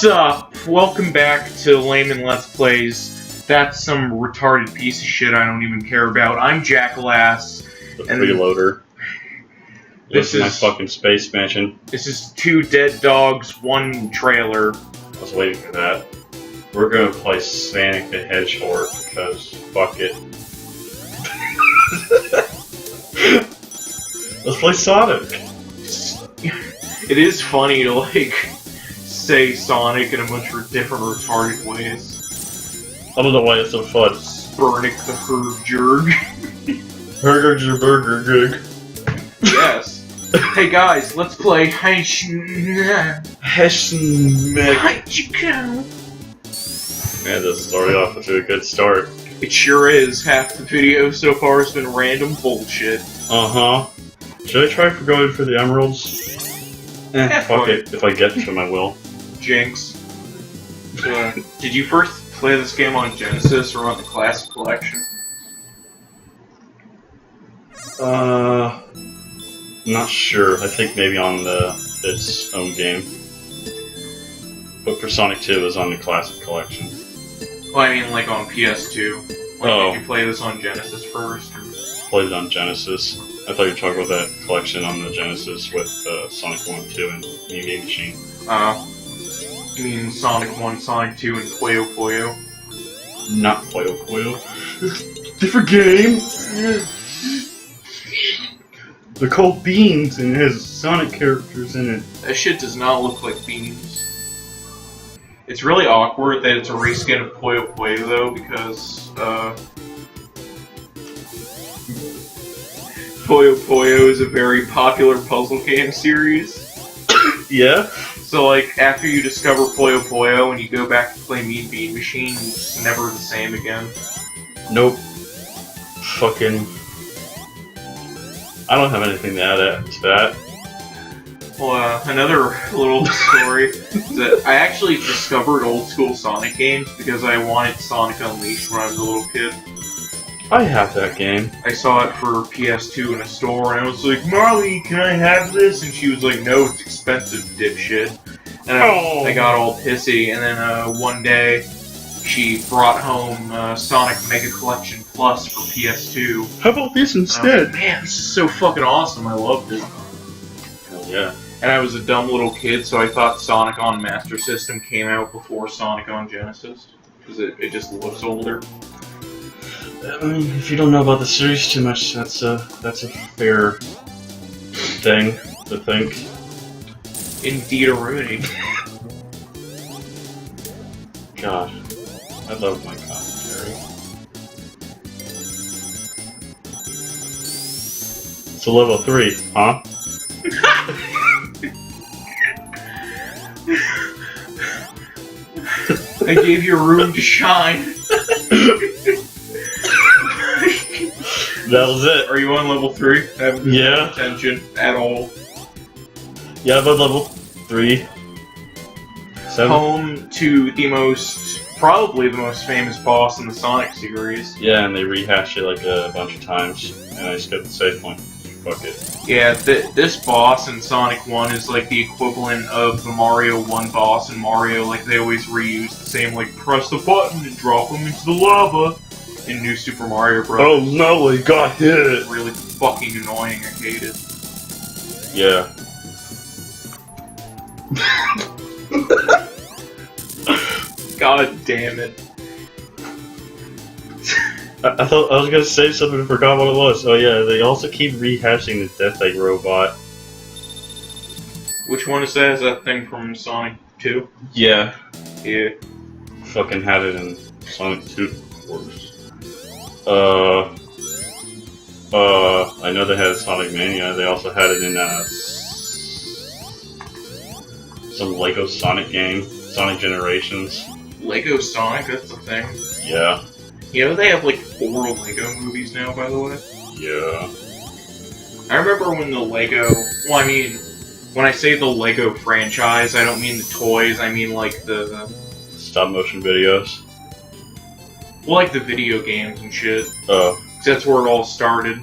What's up? Welcome back to Layman Let's Plays. That's some retarded piece of shit I don't even care about. I'm Jackalass. The freeloader. This is my fucking space mansion. This is 2 dead dogs, 1 trailer. I was waiting for that. We're gonna play Sonic the Hedgehog, because fuck it. Let's play Sonic! It is funny to, say Sonic in a bunch of different retarded ways. I don't know why it's so fun. Burnick the Herjurg. Burger's your burger, Greg. Yes. Hey guys, let's play Hessian. Man, this is already off to a good start. It sure is. Half the video so far has been random bullshit. Uh-huh. Should I try for going for the emeralds? Fuck it. If I get to them, I will. Jinx. Did you first play this game on Genesis or on the Classic Collection? Not sure. I think maybe on its own game. But for Sonic 2, it was on the Classic Collection. Well, I mean, like on PS2. Did you play this on Genesis first? Or? Played it on Genesis. I thought you were talking about that collection on the Genesis with Sonic 1, 2, and New Game Machine. You mean Sonic 1, Sonic 2, and Puyo Puyo? Not Puyo Puyo. Different game! They're called beans, and it has Sonic characters in it. That shit does not look like beans. It's really awkward that it's a reskin of Puyo Puyo, though, because, Puyo Puyo is a very popular puzzle game series. Yeah? So, after you discover Puyo Puyo and you go back to play Mean Bean Machine, it's never the same again. Nope. Fucking... I don't have anything to add to that. Well, another little story is that I actually discovered old school Sonic games because I wanted Sonic Unleashed when I was a little kid. I have that game. I saw it for PS2 in a store, and I was like, Marley, can I have this? And she was like, no, it's expensive, dipshit. And I got all pissy, and then one day, she brought home Sonic Mega Collection Plus for PS2. How about this instead? Man, this is so fucking awesome, I loved it. Hell yeah. And I was a dumb little kid, so I thought Sonic on Master System came out before Sonic on Genesis. Because it just looks older. I mean, if you don't know about the series too much, that's a fair thing to think. Indeed-a-rooney. God, I love my commentary. It's a level 3, huh? I gave you room to shine. That was it. Are you on level 3? I haven't been paying attention at all. Yeah, I'm on level 3. 7. Home to probably the most famous boss in the Sonic series. Yeah, and they rehash it like a bunch of times, and I just got the save point. Fuck it. Yeah, this boss in Sonic 1 is like the equivalent of the Mario 1 boss in Mario. They always reuse the same, press the button and drop them into the lava in New Super Mario Bros. Oh no, he got hit! It's really fucking annoying, I hate it. Yeah. God damn it. I thought I was gonna say something and forgot what it was. Oh yeah, they also keep rehashing the Death Egg robot. Which one is that? Is that thing from Sonic 2? Yeah. Yeah. Fucking had it in Sonic 2, of course. I know they had Sonic Mania. They also had it in some Lego Sonic game, Sonic Generations. Lego Sonic, that's the thing. Yeah. You know they have 4 Lego movies now, by the way? Yeah. I remember when the Lego... Well, I mean, when I say the Lego franchise, I don't mean the toys, I mean the... Stop-motion videos? Well, the video games and shit. Oh. That's where it all started.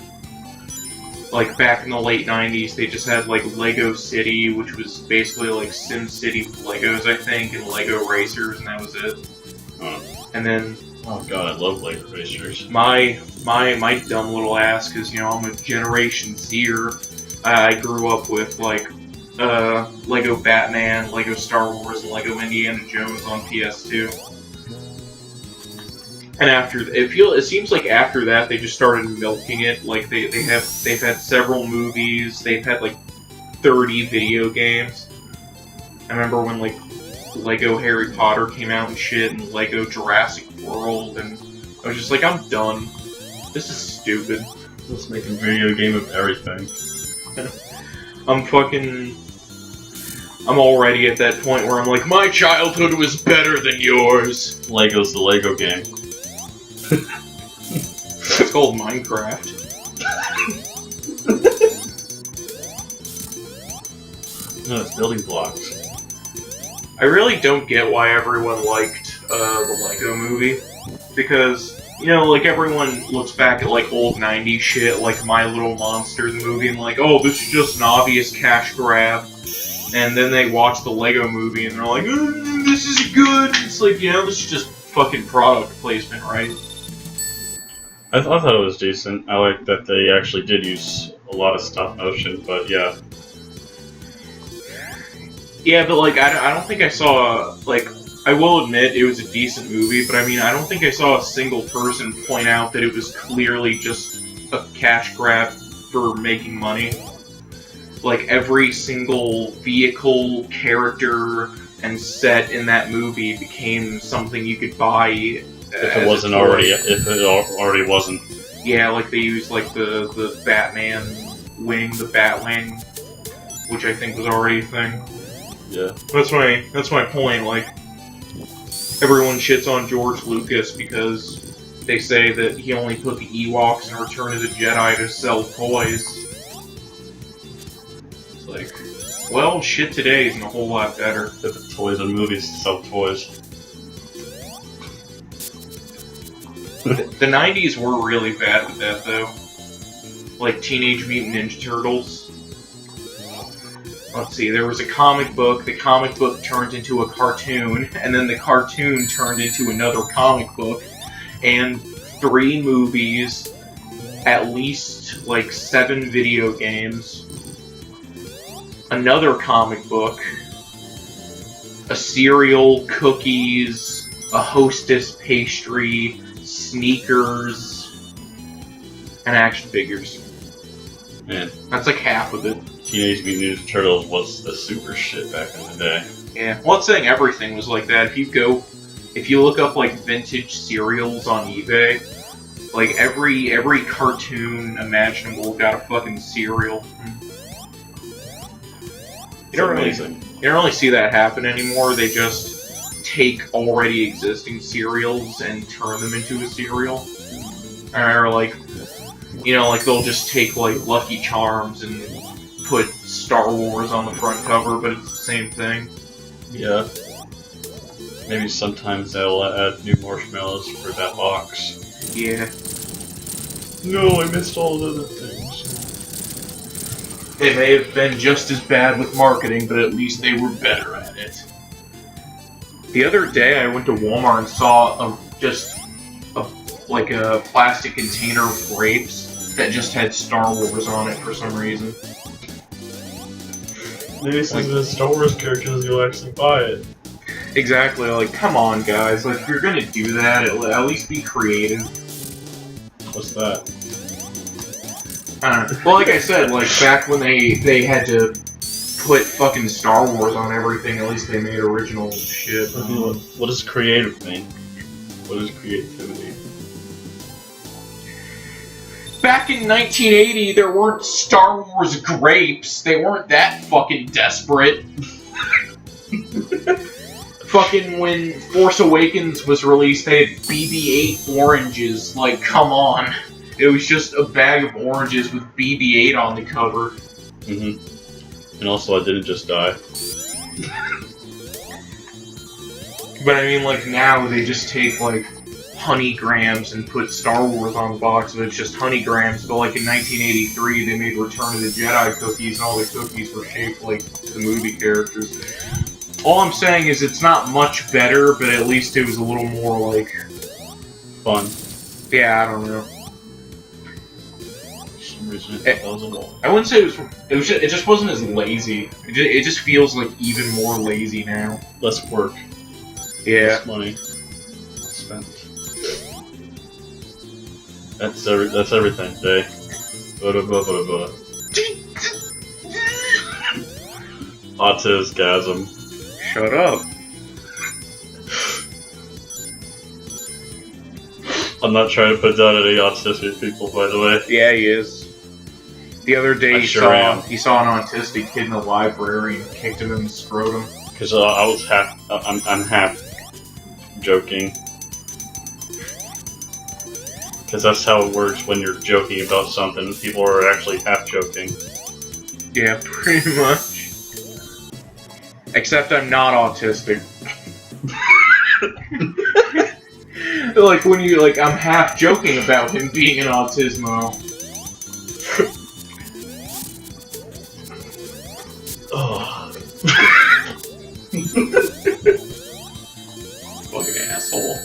like back in the late 90s, they just had like Lego City, which was basically like Sim City with Legos, I think, and Lego Racers, and that was it. And then, oh god, I love Lego Racers. My dumb little ass, because I'm a Generation Zer. I grew up with like Lego Batman, Lego Star Wars, and Lego Indiana Jones on PS2. And it seems like after that they just started milking it. Like they've had several movies. They've had like 30 video games. I remember when like Lego Harry Potter came out and shit, and Lego Jurassic World, and I was just like, I'm done. This is stupid. Let's make a video game of everything. I'm already at that point where I'm like, my childhood was better than yours. Lego's the Lego game. It's called Minecraft. No, it's building blocks. I really don't get why everyone liked the Lego movie. Because, like everyone looks back at like old 90s shit, like My Little Monster, the movie, and like, oh, this is just an obvious cash grab. And then they watch the Lego movie and they're like, this is good. It's like, this is just fucking product placement, right? I thought it was decent. I like that they actually did use a lot of stop motion, but yeah. Yeah, but like, I don't think I saw, like, I will admit it was a decent movie, but I mean, I don't think I saw a single person point out that it was clearly just a cash grab for making money. Like, every single vehicle, character, and set in that movie became something you could buy. If it already wasn't. Yeah, like they used like the Batman wing, the Batwing, which I think was already a thing. Yeah. That's my point. Like, everyone shits on George Lucas because they say that he only put the Ewoks in Return of the Jedi to sell toys. It's like, well, shit today isn't a whole lot better. They put toys in movies to sell toys. The 90s were really bad with that, though. Like Teenage Mutant Ninja Turtles. Let's see, there was a comic book, the comic book turned into a cartoon, and then the cartoon turned into another comic book, and 3 movies, at least, like, 7 video games, another comic book, a cereal, cookies, a Hostess pastry, sneakers, and action figures. Man. That's like half of it. Teenage Mutant Ninja Turtles was the super shit back in the day. Yeah, well, it's saying everything was like that. If you look up like vintage cereals on eBay, like every cartoon imaginable got a fucking cereal. You don't really see that happen anymore. They just take already existing cereals and turn them into a cereal. Or like, like they'll just take like Lucky Charms and put Star Wars on the front cover, but it's the same thing. Yeah. Maybe sometimes they'll add new marshmallows for that box. Yeah. No, I missed all the other things. It may have been just as bad with marketing, but at least they were better at it. The other day I went to Walmart and saw a plastic container of grapes that just had Star Wars on it for some reason. Maybe since the Star Wars characters, you'll actually buy it. Exactly, like, come on, guys. Like, if you're gonna do that, at least be creative. What's that? Well, like I said, like, back when they had to put fucking Star Wars on everything, at least they made original shit. What does creative mean? What is creativity? Back in 1980, there weren't Star Wars grapes. They weren't that fucking desperate. Fucking when Force Awakens was released, they had BB-8 oranges. Like, come on. It was just a bag of oranges with BB-8 on the cover. Mm-hmm. And also, I didn't just die. But I mean, like, now they just take, like, honeygrams and put Star Wars on the box, but it's just honeygrams. But like in 1983, they made Return of the Jedi cookies, and all the cookies were shaped like the movie characters. All I'm saying is it's not much better, but at least it was a little more like fun. Yeah, I don't know. I wouldn't say it just wasn't as lazy. It just feels like even more lazy now. Less work. Yeah. Less money spent. That's everything, Jay. Autisgasm. Shut up. I'm not trying to put down any autistic people, by the way. Yeah, he is. The other day he saw an autistic kid in the library and kicked him in the scrotum. Because I'm half joking. Because that's how it works when you're joking about something. People are actually half joking. Yeah, pretty much. Except I'm not autistic. Like when you I'm half joking about him being an autismo. Oh. Fucking asshole.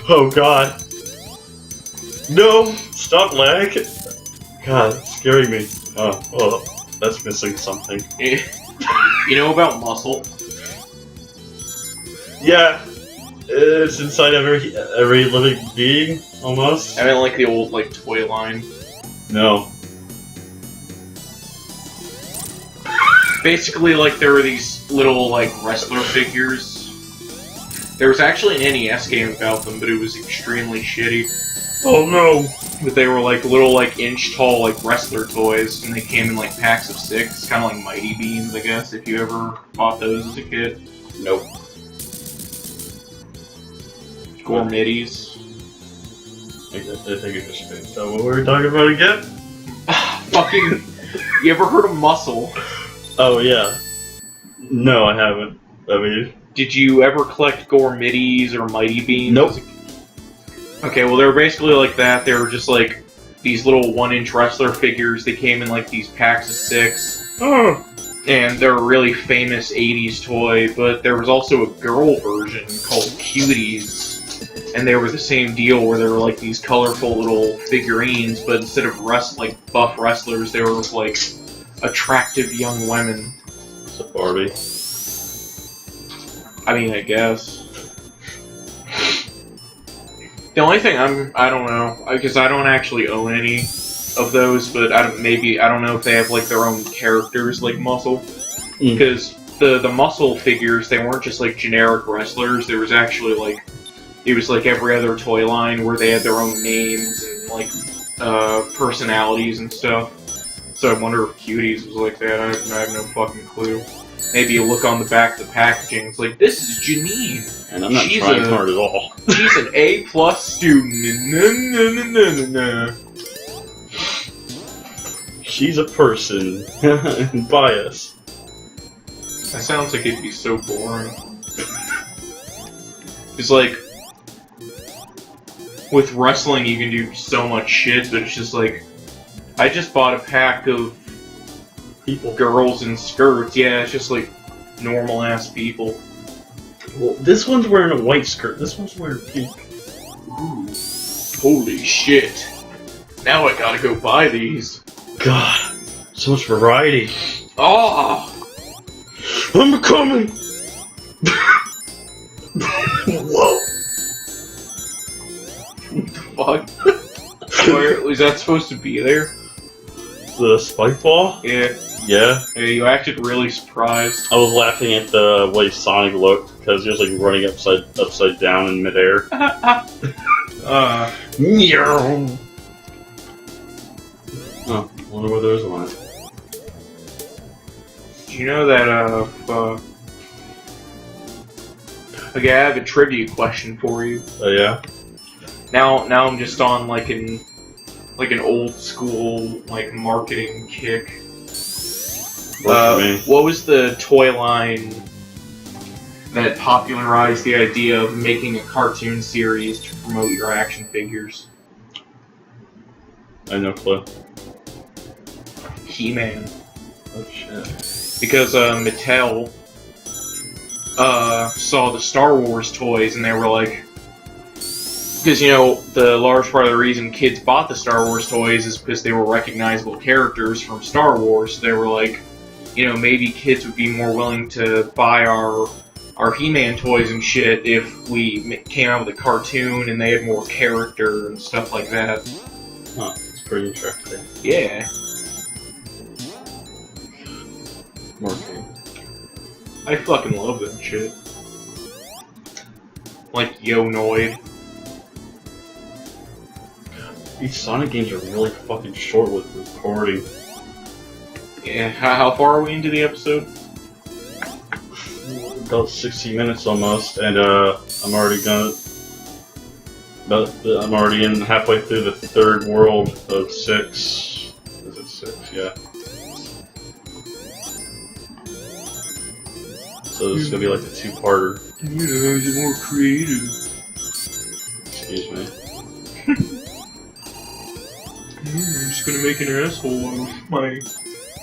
Oh god. No! Stop lag! God, it's scaring me. Oh, that's missing something. You know about muscle? Yeah. It's inside every living being, almost. I mean like the old toy line. No. Basically, there were these little, wrestler figures. There was actually an NES game about them, but it was extremely shitty. Oh no! But they were, little, inch-tall, wrestler toys, and they came in, packs of 6, kind of like Mighty Beans, I guess, if you ever bought those as a kid. Nope. Gourmetties. I think it just spaced out. What were we talking about again? Fucking... You ever heard of Muscle? Oh, yeah. No, I haven't. I mean... Did you ever collect Gourmetties or Mighty Beans? Nope. Okay, well, they were basically like that. They were just, these little 1-inch wrestler figures. They came in, these packs of 6. Oh. And they're a really famous 80s toy, but there was also a girl version called Cuties. And they were the same deal where they were, these colorful little figurines, but instead of buff wrestlers, they were, attractive young women. It's a Barbie. I mean, I guess. The only thing I don't know, because I don't actually own any of those, but I don't know if they have their own characters like Muscle, because the Muscle figures, they weren't just generic wrestlers. There was actually it was every other toy line where they had their own names and personalities and stuff. So I wonder if Cuties was like that. I have no fucking clue. Maybe you look on the back of the packaging, it's this is Janine. And I'm not trying hard at all. She's an A+ student. She's a person. Bias. That sounds like it'd be so boring. It's with wrestling you can do so much shit, but it's just I just bought a pack of people. Girls in skirts. Yeah, it's just normal ass people. Well, this one's wearing a white skirt. This one's wearing pink. Ooh. Holy shit. Now I gotta go buy these. God, so much variety. Oh! I'm coming! Whoa! What the fuck? Where, is that supposed to be there? The spike ball? Yeah. Yeah. Yeah, you acted really surprised. I was laughing at the way Sonic looked, because he was running upside down in midair. Meow! Oh, I wonder where there's one. Do you know that, Okay, I have a trivia question for you. Oh, yeah? Now I'm just on, an old school, marketing kick. What What was the toy line that popularized the idea of making a cartoon series to promote your action figures. I have no clue. He-Man. Oh shit. Because Mattel saw the Star Wars toys and they were like, because, you know, the large part of the reason kids bought the Star Wars toys is because they were recognizable characters from Star Wars. So they were like, you know, maybe kids would be more willing to buy our He-Man toys and shit if we came out with a cartoon and they had more character and stuff like that. Huh, it's pretty interesting. Yeah. Porken. I fucking love that shit. Like Yo-Noid. These Sonic games are really fucking short with recording. Yeah, how far are we into the episode? About 60 minutes almost, and I'm already I'm already in halfway through the third world of 6. Is it 6? Yeah. So this is gonna be like a 2-parter. Yeah, it's more creative. Excuse me. I'm just gonna make an asshole out of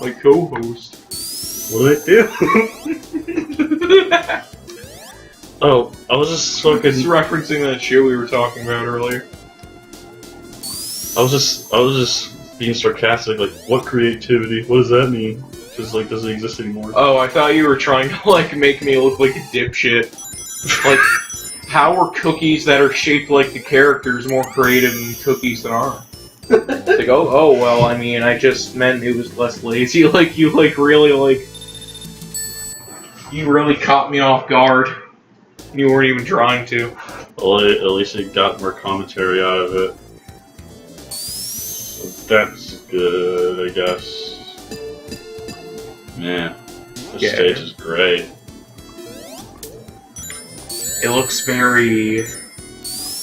my co-host. What did I do? Oh, I was just fucking. It's referencing that shit we were talking about earlier. I was just being sarcastic. Like, what creativity? What does that mean? Just like, doesn't exist anymore. Oh, I thought you were trying to like make me look like a dipshit. Like, how are cookies that are shaped like the characters more creative than cookies that aren't? It's like, oh, well, I mean, I just meant it was less lazy. Like, you really caught me off guard. You weren't even trying to. Well, at least it got more commentary out of it. So that's good, I guess. Man, this stage is great. It looks very...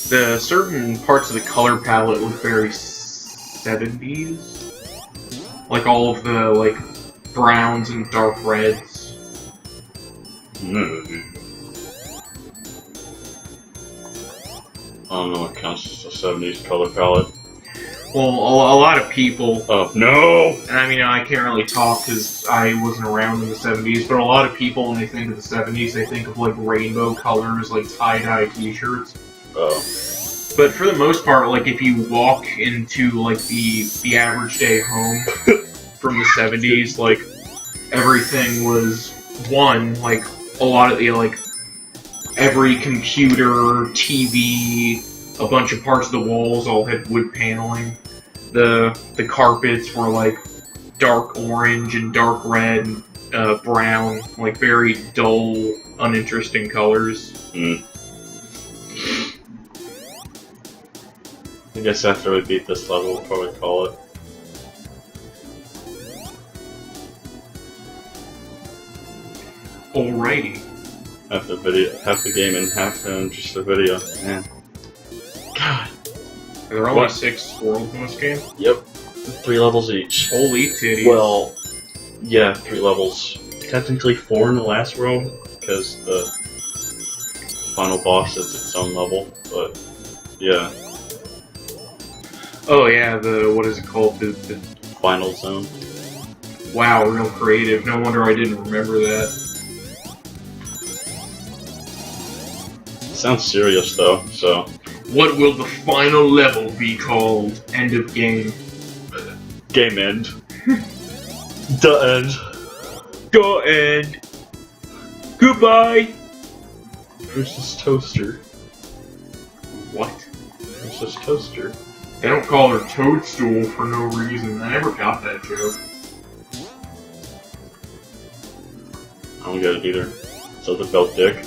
The certain parts of the color palette look very 70s. Like all of the, like, browns and dark reds. I don't know what counts as a 70s color palette. Well, a lot of people... Oh, no! And I mean, I can't really talk because I wasn't around in the 70s, but a lot of people, when they think of the 70s, they think of, like, rainbow colors, like tie-dye t-shirts. Oh. But for the most part, like, if you walk into, like, the average day home from the 70s, like, everything was, like, a lot of the, like, every computer, TV, a bunch of parts of the walls all had wood paneling. The carpets were, like, dark orange and dark red and brown, like, very dull, uninteresting colors. I guess after we beat this level, we'll probably call it. Alrighty. Half the game and half just the video. Man. God. Are there only 6 worlds in this game? Yep. 3 levels each. Holy titties. Well, yeah, 3 levels. Technically 4 in the last world, because the final boss is its own level, but yeah. Oh yeah, what is it called? The final zone. Wow, real creative. No wonder I didn't remember that. Sounds serious though, so. What will the final level be called? End of game. Game end. The end. The end. Goodbye. Versus Toaster. What? Versus Toaster. They don't call her Toadstool for no reason. I never got that joke. I don't get it either. Something about dick.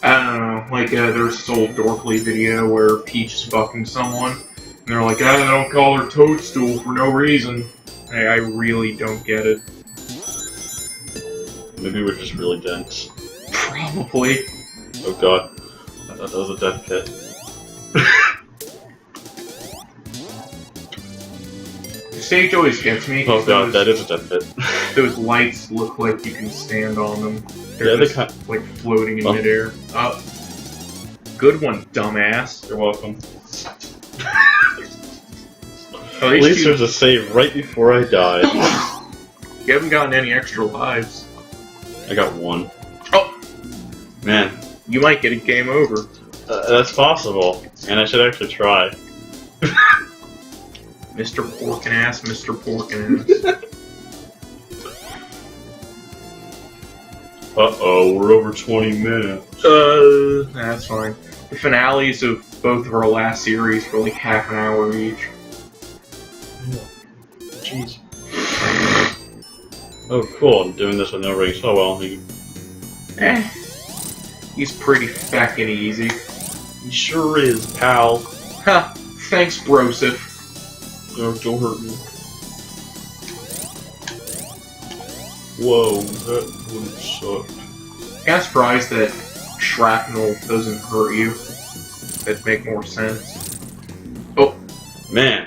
I don't know, like, there's this old Dorkly video where Peach is fucking someone, and they're like, I don't call her Toadstool for no reason. I really don't get it. Maybe we're just really dense. Probably. Oh god. I thought that was a death pit. The stage always gets me. Oh god, that is a death pit. those lights look like you can stand on them. Yeah, They're they just, like floating in Oh. midair. Good one, dumbass. You're welcome. At At least there's a save right before I died. You haven't gotten any extra lives. I got one. Oh! Man, You might get a game over. that's possible. And I should actually try. Mr. Porken ass, Mr. Porken ass. Uh-oh, we're over 20 minutes. That's fine. The finales of both of our last series were like half an hour each. Jeez. Oh, cool. I'm doing this with no rings. Oh, well. He's pretty feckin' easy. He sure is, pal. Ha! Thanks, Broseph. Don't hurt me. Whoa, that wouldn't suck. I'm kinda surprised that shrapnel doesn't hurt you. That'd make more sense. Oh. Man.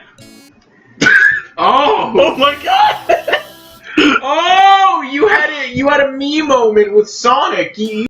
Oh! Oh my god! Oh! You had a me moment with Sonic!